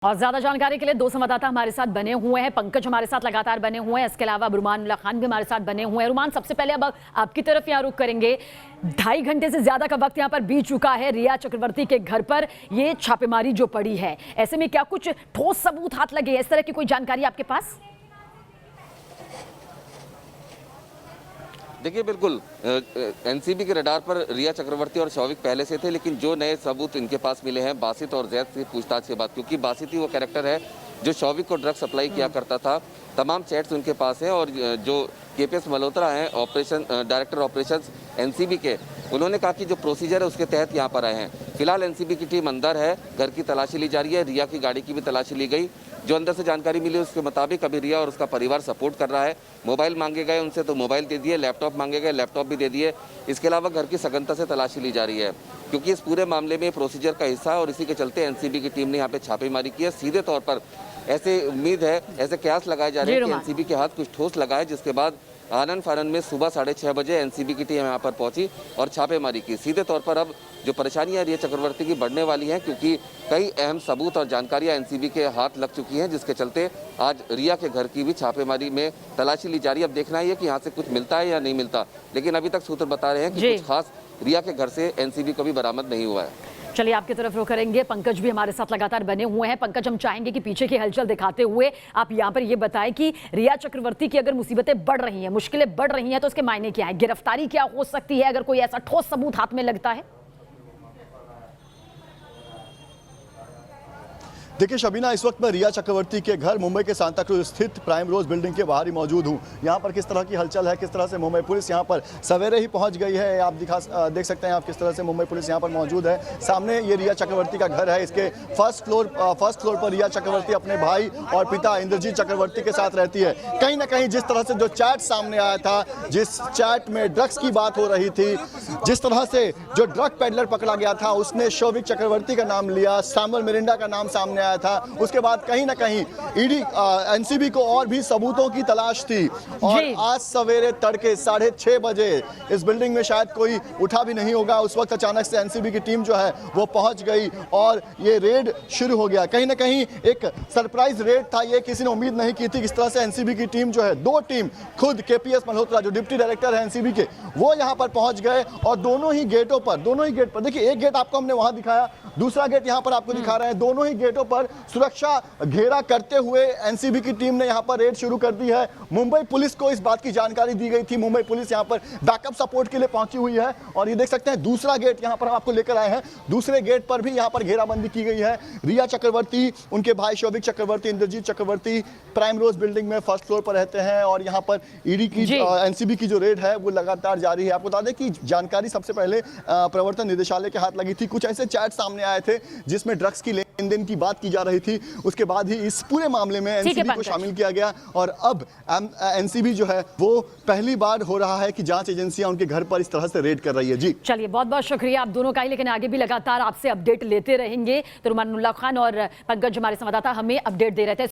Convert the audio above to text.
और ज्यादा जानकारी के लिए दो संवाददाता हमारे साथ बने हुए हैं। पंकज हमारे साथ लगातार बने हुए हैं, इसके अलावा रुमान खान भी हमारे साथ बने हुए हैं। रुमान, सबसे पहले अब आपकी तरफ यहाँ रुख करेंगे। 2.5 घंटे से ज्यादा का वक्त यहाँ पर बीत चुका है रिया चक्रवर्ती के घर पर ये छापेमारी जो पड़ी है, ऐसे में क्या कुछ ठोस सबूत हाथ लगे, इस तरह की कोई जानकारी आपके पास? देखिए, बिल्कुल एनसीबी के रडार पर रिया चक्रवर्ती और शौविक पहले से थे, लेकिन जो नए सबूत इनके पास मिले हैं बासित और जैद से पूछताछ के बाद, क्योंकि बासित ही वो कैरेक्टर है जो शौविक को ड्रग सप्लाई किया करता था। तमाम चैट्स उनके पास हैं और जो केपीएस मल्होत्रा हैं ऑपरेशन डायरेक्टर ऑपरेशंस एनसीबी के, उन्होंने कहा कि जो प्रोसीजर है उसके तहत यहाँ पर आए हैं। फिलहाल एनसीबी की टीम अंदर है, घर की तलाशी ली जा रही है, रिया की गाड़ी की भी तलाशी ली गई। जो अंदर से जानकारी मिली उसके मुताबिक अभी रिया और उसका परिवार सपोर्ट कर रहा है। मोबाइल मांगे गए उनसे तो मोबाइल दे दिए, लैपटॉप मांगे गए लैपटॉप भी दे दिए। इसके अलावा घर की सघनता से तलाशी ली जा रही है, क्योंकि इस पूरे मामले में प्रोसीजर का हिस्सा है और इसी के चलते एनसीबी की टीम ने यहाँ पे छापेमारी की है। सीधे तौर पर ऐसे उम्मीद है, ऐसे कयास लगाए जा रहे हैं कि एनसीबी के हाथ कुछ ठोस लगाए, जिसके बाद आनन फानन में सुबह 6:30 बजे एनसीबी की टीम यहाँ पर पहुंची और छापेमारी की। सीधे तौर पर अब जो परेशानियां रिया चक्रवर्ती की बढ़ने वाली हैं, क्योंकि कई अहम सबूत और जानकारियां एनसीबी के हाथ लग चुकी हैं, जिसके चलते आज रिया के घर की भी छापेमारी में तलाशी ली जा रही है। अब देखना ही है कि यहाँ से कुछ मिलता है या नहीं मिलता, लेकिन अभी तक सूत्र बता रहे हैं कि कुछ खास रिया के घर से एनसीबी को भी बरामद नहीं हुआ है। चलिए आपकी तरफ रुख करेंगे। पंकज भी हमारे साथ लगातार बने हुए हैं। पंकज, हम चाहेंगे कि पीछे की हलचल दिखाते हुए आप यहाँ पर ये बताएं कि रिया चक्रवर्ती की अगर मुसीबतें बढ़ रही हैं, मुश्किलें बढ़ रही हैं, तो उसके मायने क्या है? गिरफ्तारी क्या हो सकती है अगर कोई ऐसा ठोस सबूत हाथ में लगता है? देखिए शबीना, इस वक्त मैं रिया चक्रवर्ती के घर मुंबई के सांता क्रूज स्थित प्राइम रोज बिल्डिंग के बाहर ही मौजूद हूं। यहां पर किस तरह की हलचल है, किस तरह से मुंबई पुलिस यहां पर सवेरे ही पहुंच गई है, आप देख सकते हैं आप किस तरह से मुंबई पुलिस यहां पर मौजूद है। सामने ये रिया चक्रवर्ती का घर है, इसके फर्स्ट फ्लोर पर रिया चक्रवर्ती अपने भाई और पिता इंद्रजीत चक्रवर्ती के साथ रहती है। कहीं ना कहीं जिस तरह से जो चैट सामने आया था, जिस चैट में ड्रग्स की बात हो रही थी, जिस तरह से जो ड्रग पेडलर पकड़ा गया था उसने शौविक चक्रवर्ती का नाम लिया, सैमुअल मिरिंडा का नाम सामने था। उसके बाद कहीं ना कहीं ईडी एनसीबी को और भी सबूतों की तलाश थी और आज सवेरे तड़के 6:30 बजे इस बिल्डिंग में शायद कोई उठा भी नहीं होगा, उस वक्त अचानक से एनसीबी की टीम जो है वो पहुंच गई और ये रेड शुरू हो गया। कहीं ना कहीं एक सरप्राइज रेड था, ये किसी ने उम्मीद नहीं की थी। किस तरह से एनसीबी की टीम जो है, दो टीम, खुद केपीएस मल्होत्रा जो डिप्टी डायरेक्टर है एनसीबी के, वो यहाँ पर पहुंच गए और दोनों ही गेट पर देखिए, एक गेट आपको हमने वहां दिखाया, दूसरा गेट यहाँ पर आपको दिखा रहे हैं। दोनों ही गेटों पर सुरक्षा घेरा करते हुए एनसीबी की टीम ने यहां पर रेड शुरू कर दी है। मुंबई पुलिस को इस बात की जानकारी दी गई थी, मुंबई पुलिस यहां पर बैकअप सपोर्ट के लिए पहुंची हुई है और ये देख सकते हैं दूसरा गेट यहां पर हम आपको लेकर आए हैं। दूसरे गेट पर भी यहां पर घेराबंदी की गई है। रिया चक्रवर्ती, उनके भाई शौविक चक्रवर्ती, इंद्रजीत चक्रवर्ती प्राइम रोज बिल्डिंग में फर्स्ट फ्लोर पर रहते हैं और यहां पर ईडी की एनसीबी की जो रेड है वो लगातार जारी है। आपको बता दें कि जानकारी सबसे पहले प्रवर्तन निदेशालय के हाथ लगी थी। कुछ ऐसे चैट सामने आए थे जिसमें ड्रग्स की लेन देन की बात की जा रही थी, उसके बाद ही इस पूरे मामले में एनसीबी को शामिल किया गया और अब एनसीबी जो है वो पहली बार हो रहा है कि जांच एजेंसियां उनके घर पर इस तरह से रेड कर रही है। जी चलिए, बहुत बहुत शुक्रिया आप दोनों का ही, लेकिन आगे भी लगातार आपसे अपडेट लेते रहेंगे। तो रुमान खान और पंकज हमारे संवाददाता हमें अपडेट दे रहे थे।